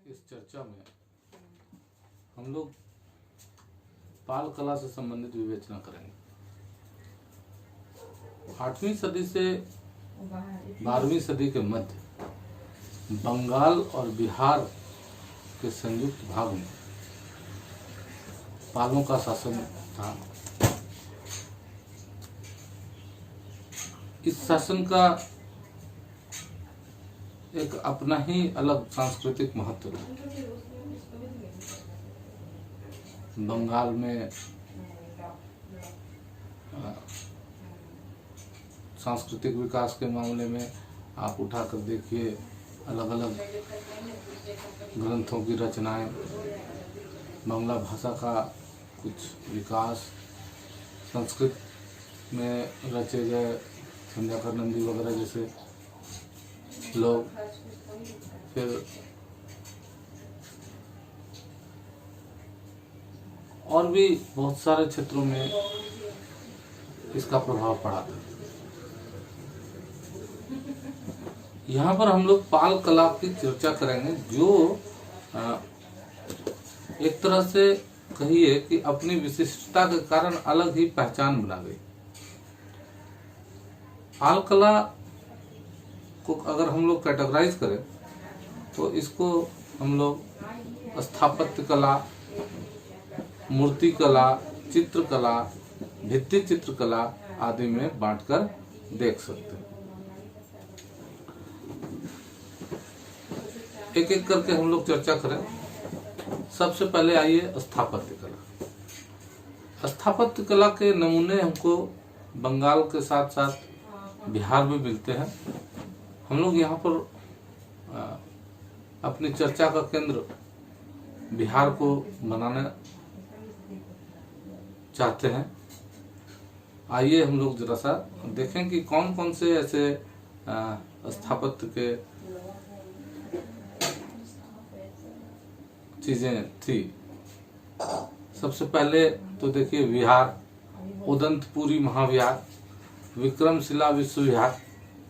इस चर्चा में हम लोग पाल कला से संबंधित विवेचना करेंगे। 8वीं सदी से 12वीं सदी के मध्य बंगाल और बिहार के संयुक्त भाग में पालों का शासन था। इस शासन का एक अपना ही अलग सांस्कृतिक महत्व था। बंगाल में सांस्कृतिक विकास के मामले में आप उठाकर देखिए, अलग अलग ग्रंथों की रचनाएं, बांग्ला भाषा का कुछ विकास, संस्कृत में रचे गए संध्याकर नंदी वगैरह जैसे लोग, फिर और भी बहुत सारे क्षेत्रों में इसका प्रभाव पड़ा था। यहाँ पर हम लोग पाल कला की चर्चा करेंगे, जो एक तरह से कहिए कि अपनी विशिष्टता के कारण अलग ही पहचान बना गई। पाल कला को अगर हम लोग कैटेगराइज करें तो इसको हम लोग स्थापत्य कला, मूर्ति कला, चित्रकला, भित्ति चित्रकला आदि में बांटकर देख सकते हैं। एक एक करके हम लोग चर्चा करें। सबसे पहले आइए स्थापत्य कला। स्थापत्य कला के नमूने हमको बंगाल के साथ साथ बिहार में मिलते हैं। हम लोग यहाँ पर अपनी चर्चा का केंद्र बिहार को बनाना चाहते हैं। आइए हम लोग जरा सा देखें कि कौन कौन से ऐसे स्थापत्य के चीजें थी। सबसे पहले तो देखिए विहार, उदंतपुरी महाविहार, विक्रमशिला विश्व विहार,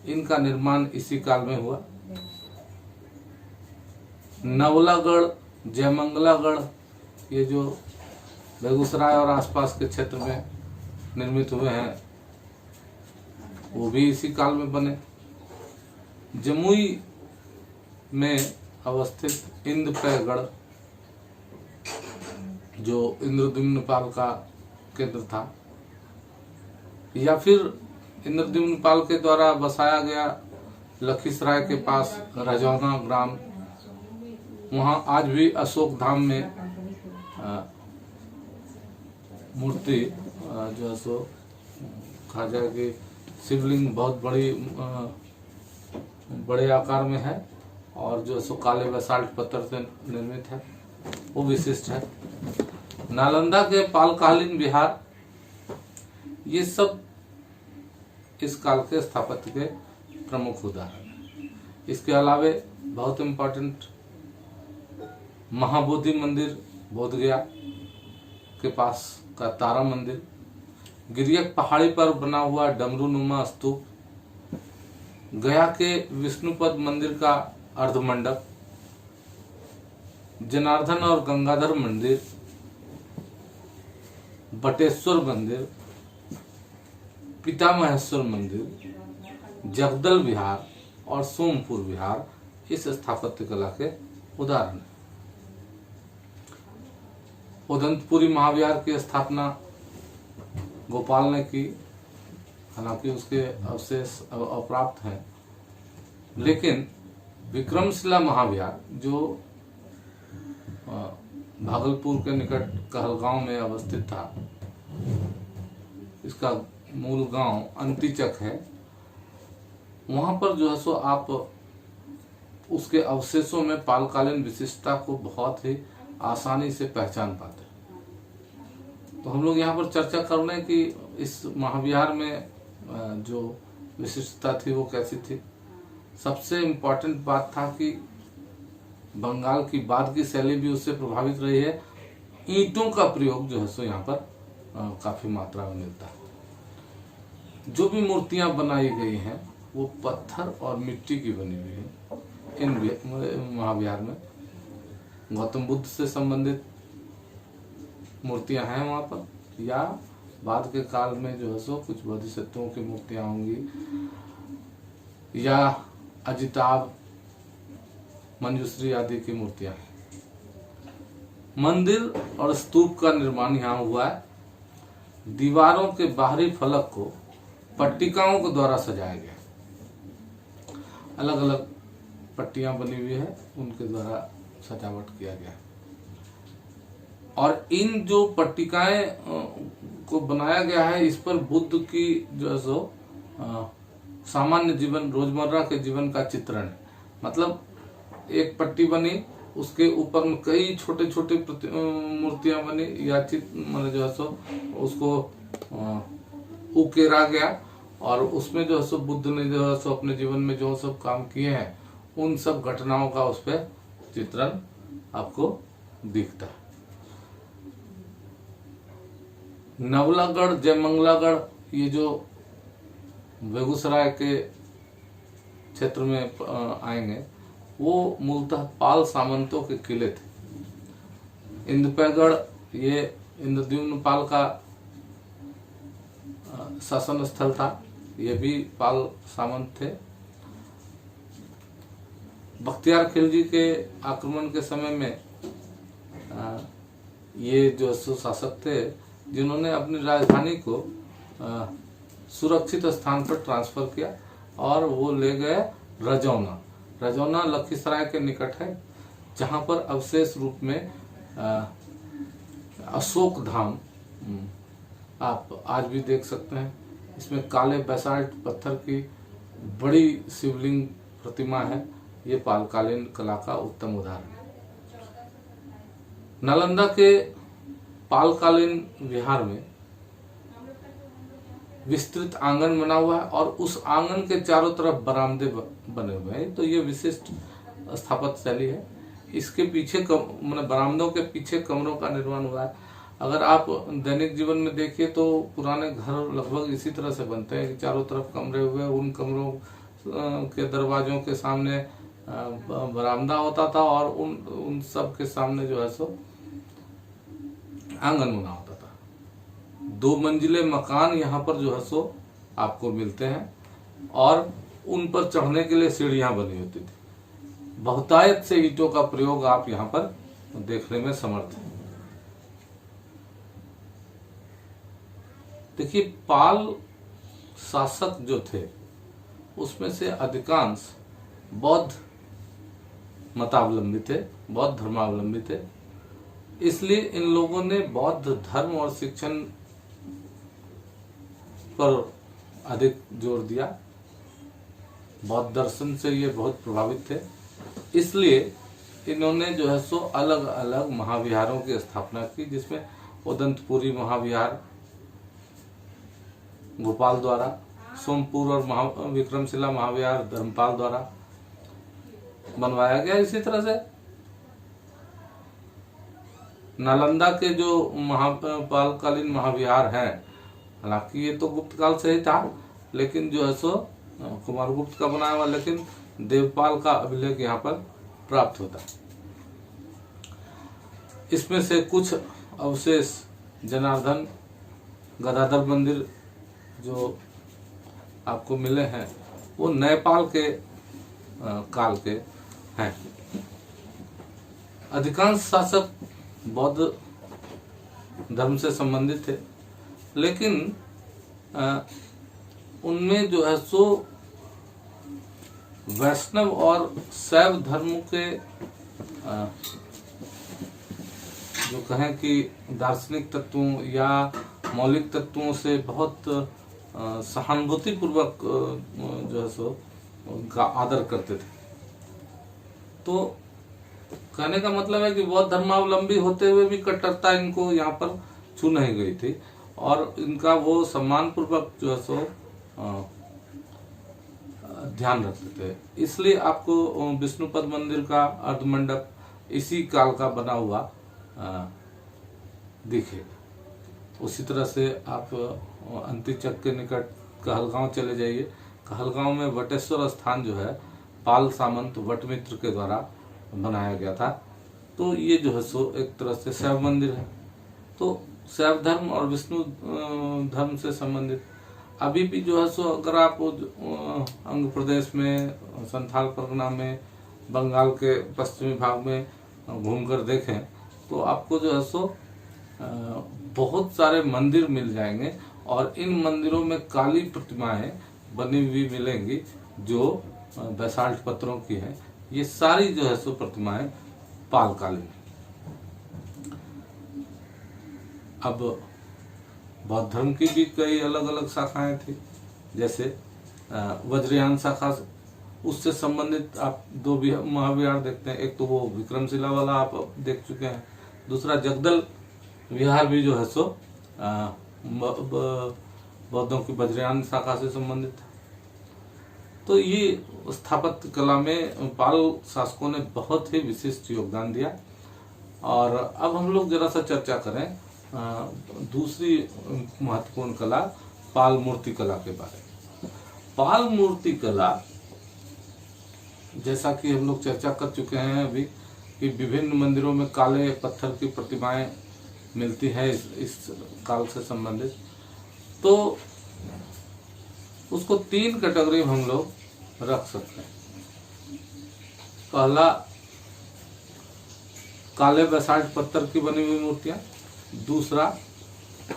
इनका निर्माण इसी काल में हुआ। नवलागढ़, जयमंगलागढ़, ये जो बेगूसराय और आसपास के क्षेत्र में निर्मित हुए हैं, वो भी इसी काल में बने। जमुई में अवस्थित इंद्रप्रयगढ़, जो इंद्रद्युम्न पाल का केंद्र था, या फिर इंद्रद्युम्न पाल के द्वारा बसाया गया लखीसराय के पास रजौना ग्राम, वहाँ आज भी अशोक धाम में मूर्ति जो है सो कहा जाए कि शिवलिंग बहुत बड़े आकार में है और जो है सो काले बेसाल्ट पत्थर से निर्मित है, वो विशिष्ट है। नालंदा के पालकालीन विहार, ये सब इस काल के स्थापत्य के प्रमुख उदाहरण हैं। इसके अलावे बहुत इम्पोर्टेंट महाबोधि मंदिर बोधगया के पास का तारा मंदिर, गिरियक पहाड़ी पर बना हुआ डमरूनुमा स्तूप, गया के विष्णुपद मंदिर का अर्धमंडप, जनार्दन और गंगाधर मंदिर, बटेश्वर मंदिर, पितामहेश्वर मंदिर, जगदल विहार और सोमपुर विहार इस स्थापत्य कला के उदाहरण हैं। उदंतपुरी महाविहार की स्थापना गोपाल ने की, हालांकि उसके अवशेष अप्राप्त हैं, लेकिन विक्रमशिला महाविहार जो भागलपुर के निकट कहलगांव में अवस्थित था, इसका मूल गांव अंतिचक है, वहां पर जो है सो आप उसके अवशेषों में पालकालीन विशिष्टता को बहुत ही आसानी से पहचान पाते हैं। तो हम लोग यहाँ पर चर्चा कर रहे हैं कि इस महाविहार में जो विशिष्टता थी वो कैसी थी। सबसे इम्पोर्टेंट बात था कि बंगाल की बाद की शैली भी उससे प्रभावित रही है। ईंटों का प्रयोग जो है सो यहाँ पर काफी मात्रा में मिलता है। जो भी मूर्तियां बनाई गई हैं वो पत्थर और मिट्टी की बनी हुई है इन महाविहार में। गौतम बुद्ध से संबंधित मूर्तियां हैं वहां पर, या बाद के काल में जो है सो कुछ बोधिसत्वों की मूर्तियां होंगी, या अजिताभ, मंजूश्री आदि की मूर्तियां हैं। मंदिर और स्तूप का निर्माण यहाँ हुआ है। दीवारों के बाहरी फलक को पट्टिकाओं के द्वारा सजाया गया, अलग अलग पट्टियां बनी हुई है, उनके द्वारा सजावट किया गया। और इन जो पट्टिकाएं को बनाया गया है, इस पर बुद्ध की जो है सो सामान्य जीवन, रोजमर्रा के जीवन का चित्रण है। मतलब एक पट्टी बनी, उसके ऊपर में कई छोटे छोटे मूर्तियां बनी या चित्र जो है सो उसको उकेरा गया, और उसमें जो है सो बुद्ध ने जो है सो अपने जीवन में जो सब काम किए हैं, उन सब घटनाओं का उस पर चित्रण आपको दिखता है। नवलागढ़, जयमंगलागढ़, ये जो बेगूसराय के क्षेत्र में आएंगे, वो मूलतः पाल सामंतों के किले थे। इंद्रप्रगढ़, ये इंद्रद्युम्न पाल का शासन स्थल था, ये भी पाल सामंत थे। बख्तियार खिलजी के आक्रमण के समय में ये जो शासक थे, जिन्होंने अपनी राजधानी को सुरक्षित स्थान पर ट्रांसफर किया, और वो ले गए रजौना। रजौना लखीसराय के निकट है, जहां पर अवशेष रूप में अशोक धाम आप आज भी देख सकते हैं। इसमें काले बेसाल्ट पत्थर की बड़ी शिवलिंग प्रतिमा है। ये पालकालीन कला का उत्तम उदाहरण है। नालंदा के पालकालीन विहार में विस्तृत आंगन बना हुआ है, और उस आंगन के चारों तरफ बरामदे बने हुए हैं। तो ये विशिष्ट स्थापत्य शैली है। इसके पीछे मतलब बरामदों के पीछे कमरों का निर्माण हुआ है। अगर आप दैनिक जीवन में देखिए तो पुराने घर लगभग इसी तरह से बनते हैं कि चारों तरफ कमरे हुए, उन कमरों के दरवाजों के सामने बरामदा होता था, और उन सब के सामने जो है सो आंगन बना होता था। 2 मंजिले मकान यहाँ पर जो है सो आपको मिलते हैं, और उन पर चढ़ने के लिए सीढ़ियां बनी होती थी। बहुतायत से ईंटों का प्रयोग आप यहाँ पर देखने में समर्थ हैं। देखिए, पाल शासक जो थे उसमें से अधिकांश बौद्ध मतावलंबी थे, बौद्ध धर्मावलंबी थे। इसलिए इन लोगों ने बौद्ध धर्म और शिक्षण पर अधिक जोर दिया। बौद्ध दर्शन से ये बहुत प्रभावित थे। इसलिए इन्होंने जो है सो अलग अलग महाविहारों की स्थापना की, जिसमें उदंतपुरी महाविहार गोपाल द्वारा, सोमपुर और विक्रमशिला महाविहार धर्मपाल द्वारा बनवाया गया। इसी तरह से नालंदा के जो पालकालीन महाविहार हैं, हालांकि ये तो गुप्त काल से ही था, लेकिन जो है सो कुमारगुप्त का बनाया हुआ, लेकिन देवपाल का अभिलेख यहाँ पर प्राप्त होता है। इसमें से कुछ अवशेष जनार्दन, गदाधर मंदिर जो आपको मिले हैं, वो नेपाल के काल के हैं। अधिकांश शासक बौद्ध धर्म से संबंधित थे, लेकिन उनमें जो है सो वैष्णव और शैव धर्म के जो कहें कि दार्शनिक तत्वों या मौलिक तत्वों से बहुत सहानुभूति पूर्वक जो है सो उनका आदर करते थे। तो कहने का मतलब है कि बौद्ध धर्मावलंबी होते हुए भी कट्टरता इनको यहाँ पर छू नहीं गई थी, और इनका वो सम्मान पूर्वक जो है सो ध्यान रखते थे। इसलिए आपको विष्णुपद मंदिर का अर्धमंडप इसी काल का बना हुआ दिखेगा। उसी तरह से आप अंतिचक के निकट कहलगांव चले जाइए। कहलगांव में वटेश्वर स्थान जो है पाल सामंत वटमित्र के द्वारा बनाया गया था। तो ये जो है सो एक तरह से शैव मंदिर है। तो शैव धर्म और विष्णु धर्म से संबंधित अभी भी जो है सो अगर आप अंग प्रदेश में, संथाल परगना में, बंगाल के पश्चिमी भाग में घूमकर देखें तो आपको जो है सो बहुत सारे मंदिर मिल जाएंगे और इन मंदिरों में काली प्रतिमाएं बनी हुई मिलेंगी जो बेसाल्ट पत्थरों की है। ये सारी जो है सो प्रतिमाएं पालकालीन। अब बौद्ध धर्म की भी कई अलग अलग शाखाएं थी, जैसे वज्रयान शाखा, उससे संबंधित आप दो भी महाविहार देखते हैं। एक तो वो विक्रमशिला वाला आप देख चुके हैं, दूसरा जगदल विहार भी जो है सो बौद्धों की वज्रयान शाखा से संबंधित है। तो ये स्थापत्य कला में पाल शासकों ने बहुत ही विशिष्ट योगदान दिया। और अब हम लोग जरा सा चर्चा करें दूसरी महत्वपूर्ण कला पाल मूर्ति कला के बारे में। पाल मूर्ति कला, जैसा कि हम लोग चर्चा कर चुके हैं अभी कि विभिन्न मंदिरों में काले पत्थर की प्रतिमाएं मिलती हैं इस काल से संबंधित, तो उसको 3 कैटेगरी में हम लोग रख सकते हैं। पहला, काले बेसाल्ट पत्थर की बनी हुई मूर्तियां, दूसरा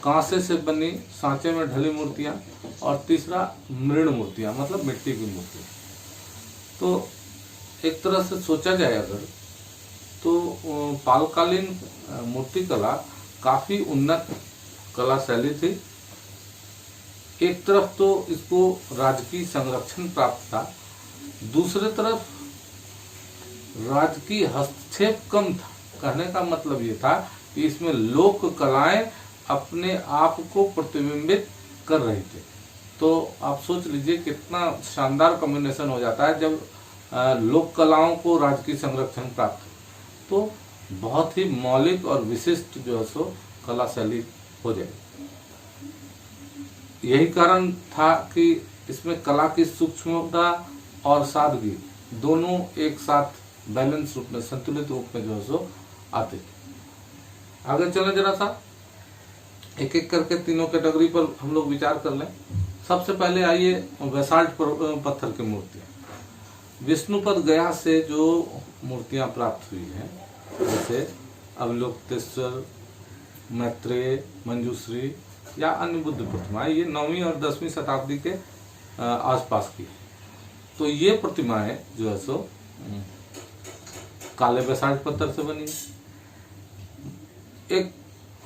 कांसे से बनी सांचे में ढली मूर्तियां, और तीसरा मृण मूर्तियां मतलब मिट्टी की मूर्तियां। तो एक तरह से सोचा जाए अगर तो पालकालीन मूर्ति कला काफी उन्नत कला शैली थी। एक तरफ तो इसको राजकीय संरक्षण प्राप्त था, दूसरी तरफ राजकीय हस्तक्षेप कम था। कहने का मतलब ये था कि इसमें लोक कलाएं अपने आप को प्रतिबिंबित कर रही थी। तो आप सोच लीजिए कितना शानदार कॉम्बिनेशन हो जाता है जब लोक कलाओं को राजकीय संरक्षण प्राप्त हो, तो बहुत ही मौलिक और विशिष्ट जो है सो कला शैली हो जाएगी। यही कारण था कि इसमें कला की सूक्ष्मता और सादगी दोनों एक साथ बैलेंस रूप में, संतुलित रूप में जो है सो आते थे। आगे चलें जरा सा, एक एक करके तीनों कैटेगरी पर हम लोग विचार कर लें। सबसे पहले आइए बेसाल्ट पत्थर की मूर्तियां। विष्णुपद गया से जो मूर्तियां प्राप्त हुई हैं, जैसे अवलोकितेश्वर, मैत्रेय, मंजूश्री या अन्य बुद्ध प्रतिमाएं, ये 9वीं और 10वीं शताब्दी के आसपास की है। तो ये प्रतिमाएं जो है सो काले बेसाल्ट पत्थर से बनी है। एक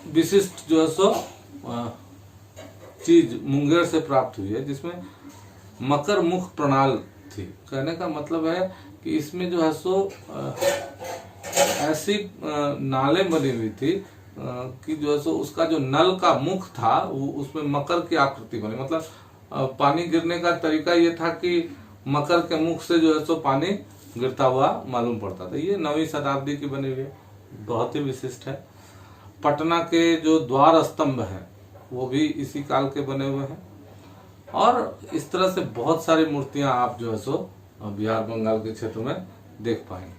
विशिष्ट जो है सो चीज मुंगेर से प्राप्त हुई है, जिसमें मकर मुख प्रणाल थी। कहने का मतलब है कि इसमें जो है सो ऐसी नालें बनी हुई थी कि जो है सो उसका जो नल का मुख था वो उसमें मकर की आकृति बनी। मतलब पानी गिरने का तरीका ये था कि मकर के मुख से जो है सो पानी गिरता हुआ मालूम पड़ता था। ये 9वीं शताब्दी की बनी हुई है, बहुत ही विशिष्ट है। पटना के जो द्वार स्तंभ हैं वो भी इसी काल के बने हुए हैं। और इस तरह से बहुत सारी मूर्तियां आप जो है सो बिहार बंगाल के क्षेत्र में देख पाएंगे।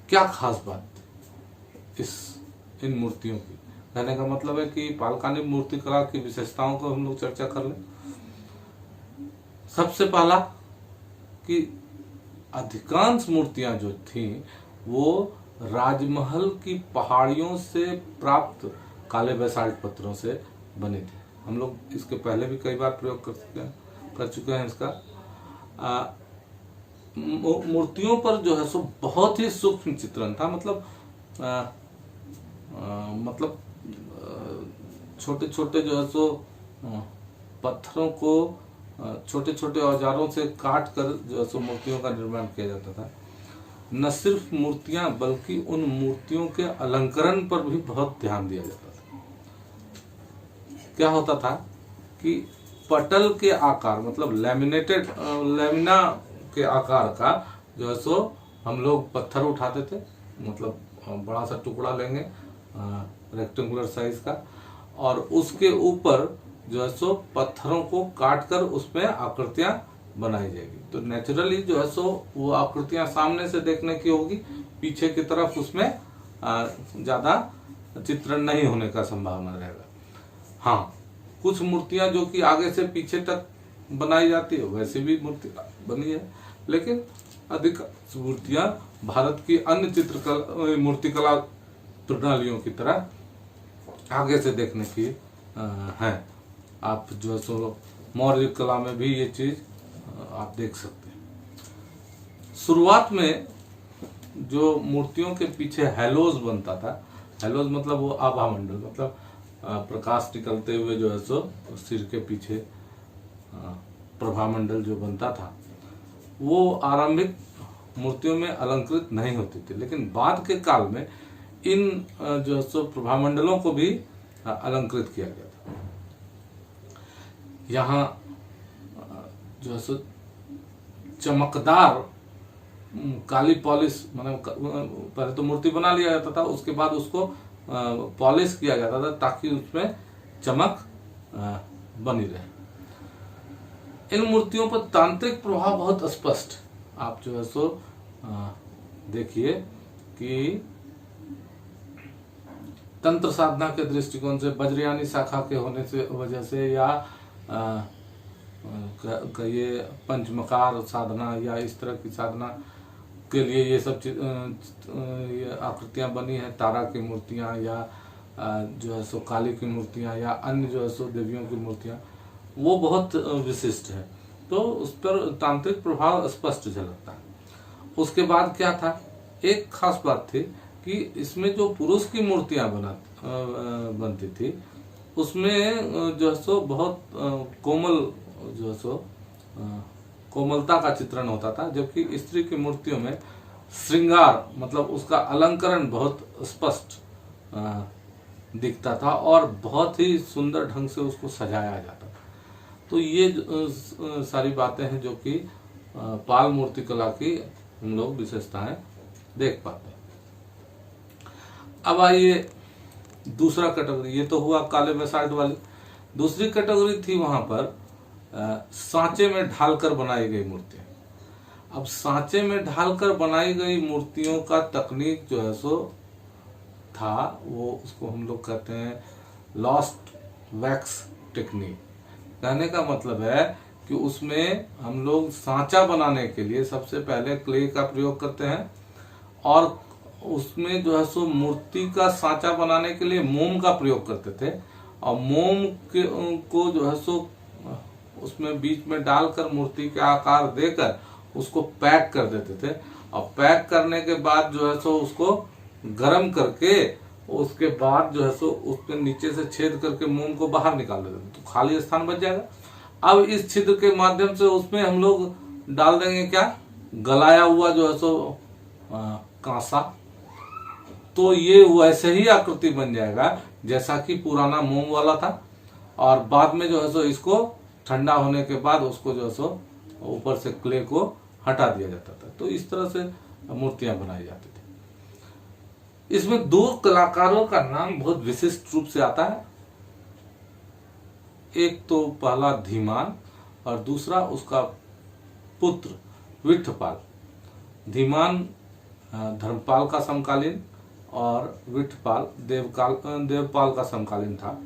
क्या खास बात इन मूर्तियों की, कहने का मतलब है कि पालकालीन मूर्ति कला की विशेषताओं को हम लोग चर्चा कर लें। सबसे पहला कि अधिकांश मूर्तियां जो थी वो राजमहल की पहाड़ियों से प्राप्त काले बेसाल्ट पत्थरों से बनी थी। हम लोग इसके पहले भी कई बार प्रयोग कर चुके हैं इसका। मूर्तियों पर जो है सो बहुत ही सूक्ष्म चित्रण था। मतलब छोटे छोटे जो है सो पत्थरों को छोटे छोटे औजारों से काट कर जो है सो मूर्तियों का निर्माण किया जाता था। न सिर्फ मूर्तियां बल्कि उन मूर्तियों के अलंकरण पर भी बहुत ध्यान दिया जाता था। क्या होता था कि पटल के आकार, मतलब लैमिना के आकार का जो है सो हम लोग पत्थर उठाते थे। मतलब बड़ा सा टुकड़ा लेंगे रेक्टेंगुलर साइज का, और उसके ऊपर जो है सो पत्थरों को काट कर उसमें आकृतियां बनाई जाएगी। तो नेचुरली जो है सो वो आकृतियां सामने से देखने की होगी, पीछे की तरफ उसमें ज्यादा चित्रण नहीं होने का संभावना रहेगा। हाँ, कुछ मूर्तियां जो कि आगे से पीछे तक बनाई जाती है वैसे भी मूर्ति बनी है, लेकिन अधिकांश मूर्तियां भारत की अन्य चित्रकला मूर्तिकला प्रणालियों की तरह आगे से देखने की है। आप जो है सो मौर्य कला में भी ये चीज आप देख सकते हैं। शुरुआत में जो मूर्तियों के पीछे हैलोज बनता था, हैलोज मतलब वो आभा मंडल, मतलब प्रकाश निकलते हुए जो है सो सिर के पीछे प्रभामंडल जो बनता था, वो आरंभिक मूर्तियों में अलंकृत नहीं होती थी। लेकिन बाद के काल में इन जो है सो प्रभामंडलों को भी अलंकृत किया गया था। यहाँ जो है सो चमकदार काली पॉलिश, मतलब पहले तो मूर्ति बना लिया जाता था, उसके बाद उसको पॉलिश किया जाता था ताकि उसमें चमक बनी रहे। इन मूर्तियों पर तांत्रिक प्रभाव बहुत स्पष्ट, आप जो है सो देखिए कि तंत्र साधना के दृष्टिकोण से वज्रयानी शाखा के होने से वजह से, या ये पंचमकार साधना या इस तरह की साधना के लिए ये सब ये आकृतियां बनी हैं, तारा की मूर्तियां या जो है सो काली की मूर्तियां या अन्य जो है सो देवियों की मूर्तियां, वो बहुत विशिष्ट है। तो उस पर तांत्रिक प्रभाव स्पष्ट झलकता है। उसके बाद क्या था, एक खास बात थी कि इसमें जो पुरुष की मूर्तियां बनती थी उसमें जो है सो बहुत कोमल जो है सो कोमलता का चित्रण होता था, जबकि स्त्री की मूर्तियों में श्रृंगार मतलब उसका अलंकरण बहुत स्पष्ट दिखता था और बहुत ही सुंदर ढंग से उसको सजाया जाता था। तो ये सारी बातें हैं जो कि पाल मूर्ति कला की हम लोग विशेषताएं देख पाते हैं। अब आइए दूसरा कैटेगरी, ये तो हुआ काले बेसाल्ट वाली। दूसरी कैटेगरी थी वहां पर सांचे में ढालकर बनाई गई मूर्तियां। अब सांचे में ढालकर बनाई गई मूर्तियों का तकनीक जो है सो था, वो उसको हम लोग कहते हैं लॉस्ट वैक्स टेक्निक। कहने का मतलब है कि उसमें हम लोग सांचा बनाने के लिए सबसे पहले क्ले का प्रयोग करते हैं और उसमें जो है सो मूर्ति का सांचा बनाने के लिए मोम का प्रयोग करते थे और मोम को जो है सो उसमें बीच में डालकर मूर्ति के आकार देकर उसको पैक कर देते थे और पैक करने के बाद जो है सो उसको गर्म करके उसके बाद जो है सो उसके नीचे से छेद करके मोम को बाहर निकाल देते थे, तो खाली स्थान बच जाएगा। अब इस छिद्र के माध्यम से उसमें हम लोग डाल देंगे क्या, गलाया हुआ जो है सो कांसा, तो ये वैसे ही आकृति बन जाएगा जैसा कि पुराना मोम वाला था। और बाद में जो है सो इसको ठंडा होने के बाद उसको जो है सो ऊपर से क्ले को हटा दिया जाता था। तो इस तरह से मूर्तियां बनाई जाती थी। इसमें दो कलाकारों का नाम बहुत विशिष्ट रूप से आता है, एक तो पहला धीमान और दूसरा उसका पुत्र विठपाल। धीमान धर्मपाल का समकालीन और विठपाल देवपाल का समकालीन था।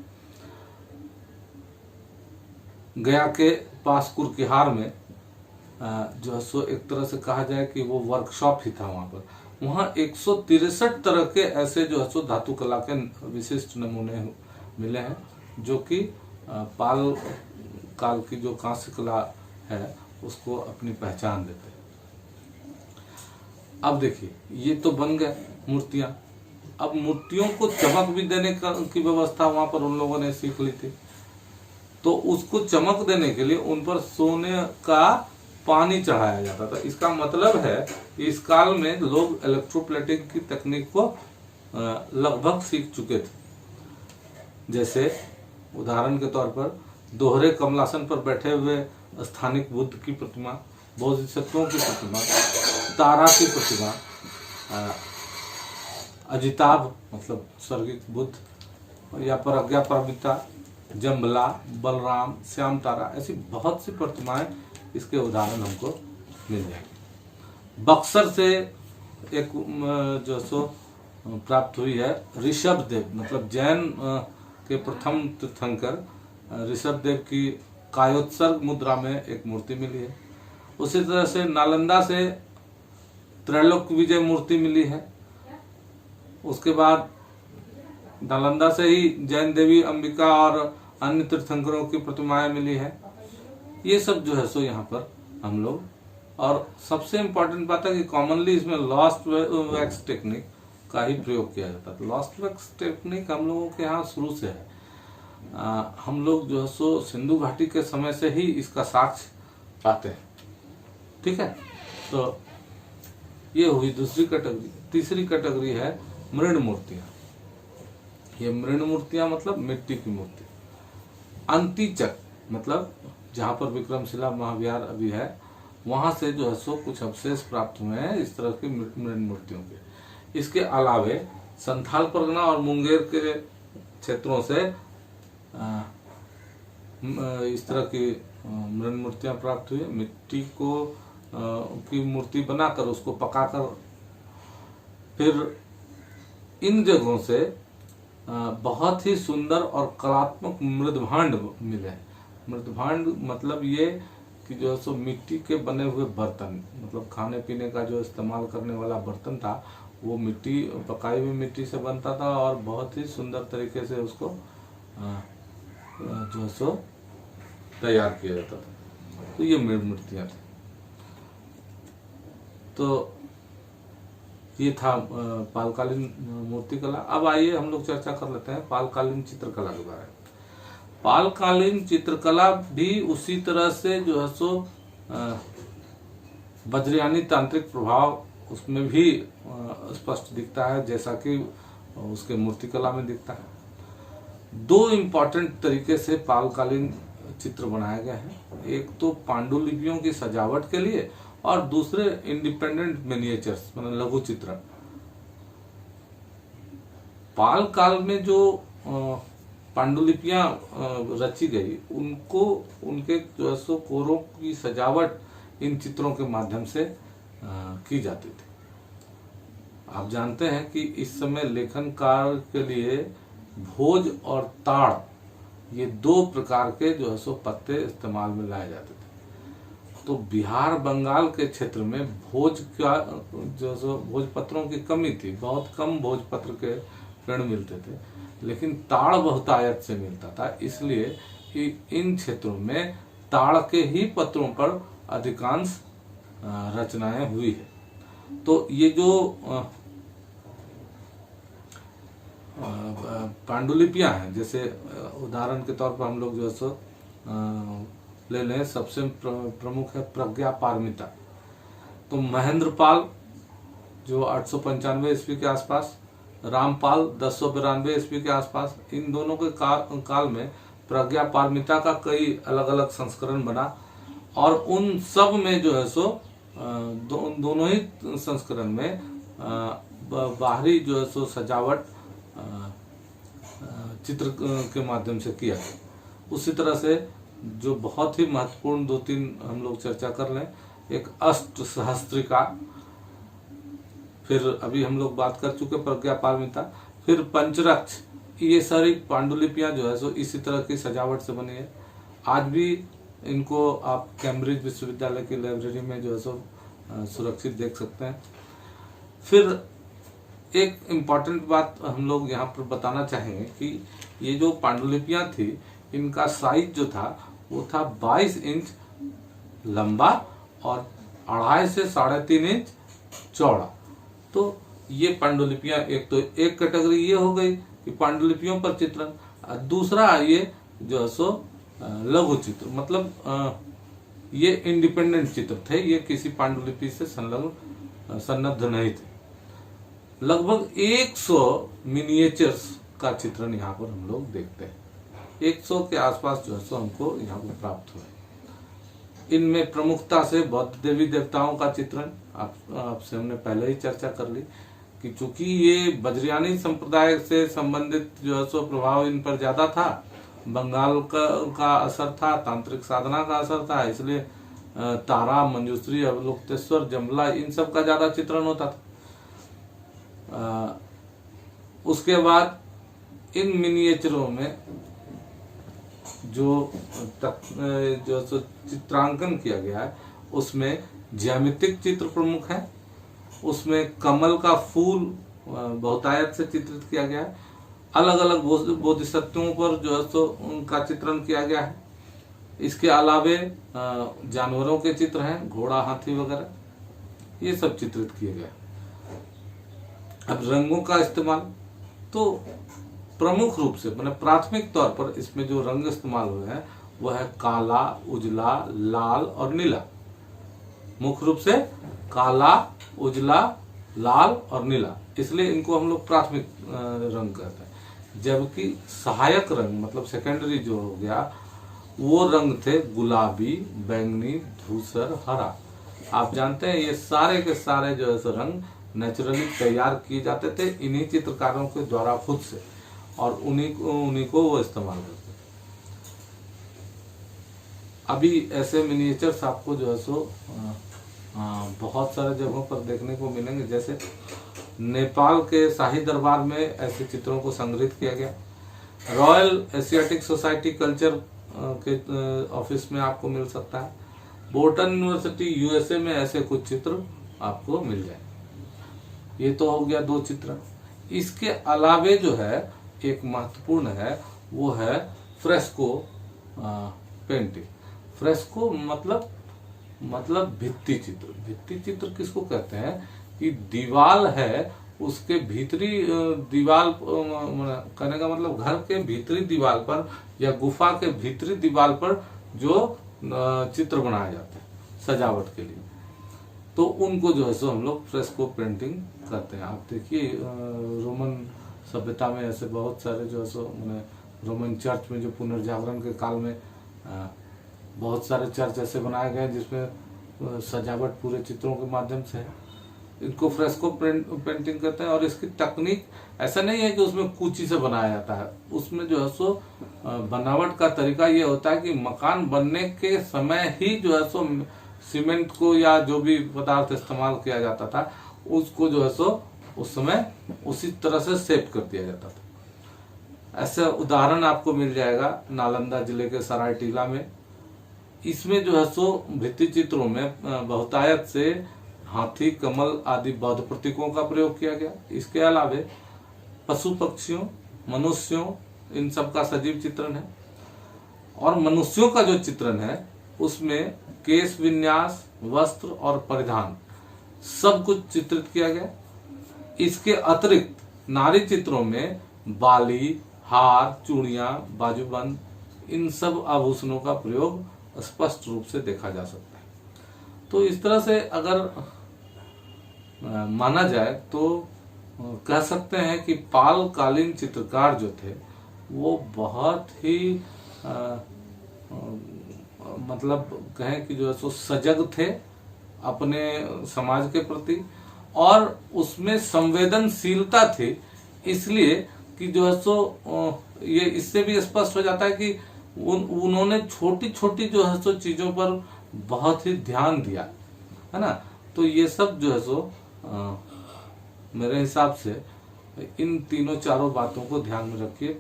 गया के पास कुरकिहार में जो है सो एक तरह से कहा जाए कि वो वर्कशॉप ही था। वहां पर वहां 163 तरह के ऐसे जो है सो धातु कला के विशिष्ट नमूने मिले हैं जो कि पाल काल की जो कांस्य कला है उसको अपनी पहचान देते हैं। अब देखिए ये तो बन गए मूर्तियां। अब मूर्तियों को चमक भी देने की व्यवस्था वहां पर उन लोगों ने सीख ली थी। तो उसको चमक देने के लिए उन पर सोने का पानी चढ़ाया जाता था। इसका मतलब है कि इस काल में लोग इलेक्ट्रोप्लेटिंग की तकनीक को लगभग सीख चुके थे। जैसे उदाहरण के तौर पर दोहरे कमलासन पर बैठे हुए स्थानिक बुद्ध की प्रतिमा, बोधिसत्वों की प्रतिमा, तारा की प्रतिमा, अजिताभ मतलब स्वर्गिक बुद्ध या प्रज्ञा परमिता, जम्बला, बलराम, श्याम तारा, ऐसी बहुत सी प्रतिमाएं इसके उदाहरण हमको मिल जाएंगे। बक्सर से एक जो सो प्राप्त हुई है ऋषभ देव, मतलब जैन के प्रथम तीर्थंकर ऋषभ देव की कायोत्सर्ग मुद्रा में एक मूर्ति मिली है। उसी तरह से नालंदा से त्रैलोक विजय मूर्ति मिली है। उसके बाद नालंदा से ही जैन देवी अंबिका और अन्य तीर्थंकरों की प्रतिमाएं मिली है। ये सब जो है सो यहाँ पर हम लोग, और सबसे इम्पोर्टेंट बात है कि कॉमनली इसमें लॉस्ट वैक्स टेक्निक का ही प्रयोग किया जाता है। लॉस्ट वैक्स टेक्निक हम लोगों के यहाँ शुरू से है। हम लोग जो है सो सिंधु घाटी के समय से ही इसका साक्ष्य पाते हैं। ठीक है, तो ये हुई दूसरी कैटेगरी। तीसरी कैटेगरी है मृण मूर्तियां। ये मृण मूर्तियां मतलब मिट्टी की मूर्ति। अंतिचक मतलब जहाँ पर विक्रमशिला महाविहार अभी है, वहां से जो है सो कुछ अवशेष प्राप्त हुए हैं इस तरह की मृण मूर्तियों के। इसके अलावे संथाल परगना और मुंगेर के क्षेत्रों से इस तरह की मृण मूर्तियां प्राप्त हुई। मिट्टी को की मूर्ति बनाकर उसको पकाकर फिर इन जगहों से बहुत ही सुंदर और कलात्मक मृदभांड मिले। मृदभांड मतलब ये कि जो है सो मिट्टी के बने हुए बर्तन, मतलब खाने पीने का जो इस्तेमाल करने वाला बर्तन था वो मिट्टी, पकाई हुई मिट्टी से बनता था और बहुत ही सुंदर तरीके से उसको जो है सो तैयार किया जाता था। तो ये मूर्तियां थी। तो ये था पालकालीन मूर्तिकला। अब आइए हम लोग चर्चा कर लेते हैं पालकालीन चित्रकला के बारे में। पालकालीन चित्रकला भी उसी तरह से जो है सो वज्रयानी तांत्रिक प्रभाव उसमें भी स्पष्ट दिखता है, जैसा कि उसके मूर्तिकला में दिखता है। दो इम्पोर्टेंट तरीके से पालकालीन चित्र बनाए गए हैं। एक तो पांडुलिपियों की सजावट के लिए और दूसरे इंडिपेंडेंट मिनिएचर्स मतलब लघु चित्रण। पाल काल में जो पांडुलिपियां रची गई उनको उनके जो है सो कोरों की सजावट इन चित्रों के माध्यम से की जाती थी। आप जानते हैं कि इस समय लेखन कार्य के लिए भोज और ताड़ ये दो प्रकार के जो है सो पत्ते इस्तेमाल में लाए जाते थे। तो बिहार बंगाल के क्षेत्र में भोज का जो सो भोजपत्रों की कमी थी, बहुत कम भोजपत्र के पेड़ मिलते थे, लेकिन ताड़ बहुतायत से मिलता था, इसलिए इन क्षेत्रों में ताड़ के ही पत्रों पर अधिकांश रचनाएं हुई है। तो ये जो पांडुलिपियां हैं, जैसे उदाहरण के तौर पर हम लोग जो है सो ले लें, सबसे प्रमुख है प्रज्ञा पारमिता। तो महेंद्रपाल जो 895 ईस्वी के आसपास, रामपाल 1092 ईस्वी के आसपास, इन दोनों के काल में प्रज्ञा पारमिता का कई अलग अलग संस्करण बना और उन सब में जो है सो दोनों ही संस्करण में बाहरी जो है सो सजावट चित्र के माध्यम से किया गया। उसी तरह से जो बहुत ही महत्वपूर्ण दो तीन हम लोग चर्चा कर लें, एक अष्ट सहस्त्रिका, फिर अभी हम लोग बात कर चुके प्रज्ञा पारमिता, फिर पंचरक्ष, ये सारी पांडुलिपियां जो है सो इसी तरह की सजावट से बनी है। आज भी इनको आप कैम्ब्रिज विश्वविद्यालय की लाइब्रेरी में जो है सो सुरक्षित देख सकते हैं। फिर एक इम्पॉर्टेंट बात हम लोग यहाँ पर बताना चाहेंगे कि ये जो पांडुलिपियां थी इनका साइज जो था वो था 22 इंच लंबा और 2.5 से 3.5 इंच चौड़ा। तो ये पांडुलिपियां एक कैटेगरी ये हो गई कि पांडुलिपियों पर चित्रण। दूसरा ये जो है सो लघु चित्र, मतलब ये इंडिपेंडेंट चित्र थे, ये किसी पांडुलिपि से संलग्न सन्नद्ध नहीं थे। लगभग 100 मिनिएचर्स का चित्रण यहाँ पर हम लोग देखते हैं। 100 के आसपास जो है सो हमको यहाँ पर प्राप्त हुए। इनमें प्रमुखता से बौद्ध देवी देवताओं का चित्रण आपसे हमने पहले ही चर्चा कर ली कि चूंकि ये वज्रयानी संप्रदाय से संबंधित जो है सो प्रभाव इन पर ज्यादा था, बंगाल का असर था, तांत्रिक साधना का असर था, इसलिए तारा, मंजूश्री, अवलोकतेश्वर, जमला, इन सब का ज्यादा चित्रण होता था। उसके बाद इन मिनिएचरों में जो चित्रांकन किया गया है उसमें ज्यामितिक चित्र प्रमुख है। उसमें कमल का फूल बहुतायत से चित्रित किया गया है। अलग अलग बोधिसत्वों पर जो है सो उनका चित्रण किया गया है। इसके अलावे जानवरों के चित्र हैं, घोड़ा, हाथी वगैरह, ये सब चित्रित किए गए। अब रंगों का इस्तेमाल तो प्रमुख रूप से मतलब प्राथमिक तौर पर इसमें जो रंग इस्तेमाल हुए हैं वह है काला, उजला, लाल और नीला। मुख्य रूप से काला, उजला, लाल और नीला, इसलिए इनको हम लोग प्राथमिक रंग कहते हैं। जबकि सहायक रंग मतलब सेकेंडरी जो हो गया वो रंग थे गुलाबी, बैंगनी, धूसर, हरा। आप जानते हैं ये सारे के सारे जो है सो रंग नेचुरली तैयार किए जाते थे इन्हीं चित्रकारों के द्वारा खुद से, और उन्हीं को वो इस्तेमाल करते थे। अभी ऐसे मिनिएचर्स आपको जो है सो बहुत सारे जगहों पर देखने को मिलेंगे। जैसे नेपाल के शाही दरबार में ऐसे चित्रों को संग्रहित किया गया। रॉयल एशियाटिक सोसाइटी कल्चर के ऑफिस में आपको मिल सकता है। बोर्टन यूनिवर्सिटी यूएसए में ऐसे कुछ चित्र आपको मिल जाए। ये तो हो गया दो चित्र। इसके अलावे जो है एक महत्वपूर्ण है वो है फ्रेस्को पेंटिंग। फ्रेस्को मतलब भित्ति चित्र। भित्ति चित्र किसको कहते हैं कि दीवाल है उसके भीतरी दीवाल कहने का मतलब घर के भीतरी दीवार पर या गुफा के भीतरी दीवार पर जो चित्र बनाए जाते हैं सजावट के लिए, तो उनको जो है सो हम लोग फ्रेस्को पेंटिंग करते हैं। आप देखिए रोमन सभ्यता में ऐसे बहुत सारे जो है सो रोमन चर्च में जो पुनर्जागरण के काल में बहुत सारे चर्च ऐसे बनाए गए जिसमें सजावट पूरे चित्रों के माध्यम से है। इनको फ्रेस्को पेंटिंग कहते हैं। और इसकी तकनीक ऐसा नहीं है कि उसमें कुची से बनाया जाता है। उसमें जो है सो बनावट का तरीका ये होता है कि मकान बनने के समय ही जो है सो सीमेंट को या जो भी पदार्थ इस्तेमाल किया जाता था उसको जो है सो उस समय उसी तरह से शेप कर दिया जाता था। ऐसा उदाहरण आपको मिल जाएगा नालंदा जिले के सरायटीला में। इसमें जो है सो भित्ति चित्रों में बहुतायत से हाथी, कमल आदि बौद्ध प्रतीकों का प्रयोग किया गया। इसके अलावे पशु पक्षियों, मनुष्यों, इन सब का सजीव चित्रण है। और मनुष्यों का जो चित्रण है उसमें केश विन्यास, वस्त्र और परिधान सब कुछ चित्रित किया गया। इसके अतिरिक्त नारी चित्रों में बाली, हार, चूड़ियां, बाजूबंद, इन सब आभूषणों का प्रयोग स्पष्ट रूप से देखा जा सकता है। तो इस तरह से अगर माना जाए तो कह सकते हैं कि पाल कालीन चित्रकार जो थे वो बहुत ही मतलब कहें कि जो है सो सजग थे अपने समाज के प्रति, और उसमें संवेदनशीलता थी। इसलिए कि जो है सो ये इससे भी स्पष्ट हो जाता है कि उन्होंने छोटी छोटी जो है सो चीजों पर बहुत ही ध्यान दिया है ना। तो ये सब जो है सो मेरे हिसाब से इन तीनों चारों बातों को ध्यान में रखिए।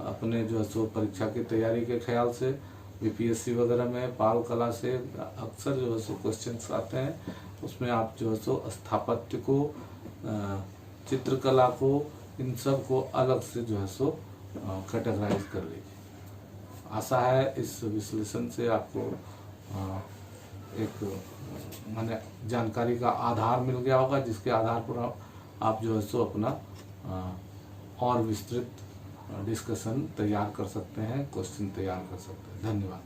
अपने जो है सो परीक्षा की तैयारी के ख्याल से बीपीएससी वगैरह में पाल कला से अक्सर जो है सो क्वेश्चंस आते हैं। उसमें आप जो है सो स्थापत्य को, चित्रकला को, इन सब को अलग से जो है सो कैटेगराइज कर लीजिए। आशा है इस विश्लेषण से आपको एक माने जानकारी का आधार मिल गया होगा, जिसके आधार पर आप जो है सो अपना और विस्तृत डिस्कशन तैयार कर सकते हैं, क्वेश्चन तैयार कर सकते हैं। धन्यवाद।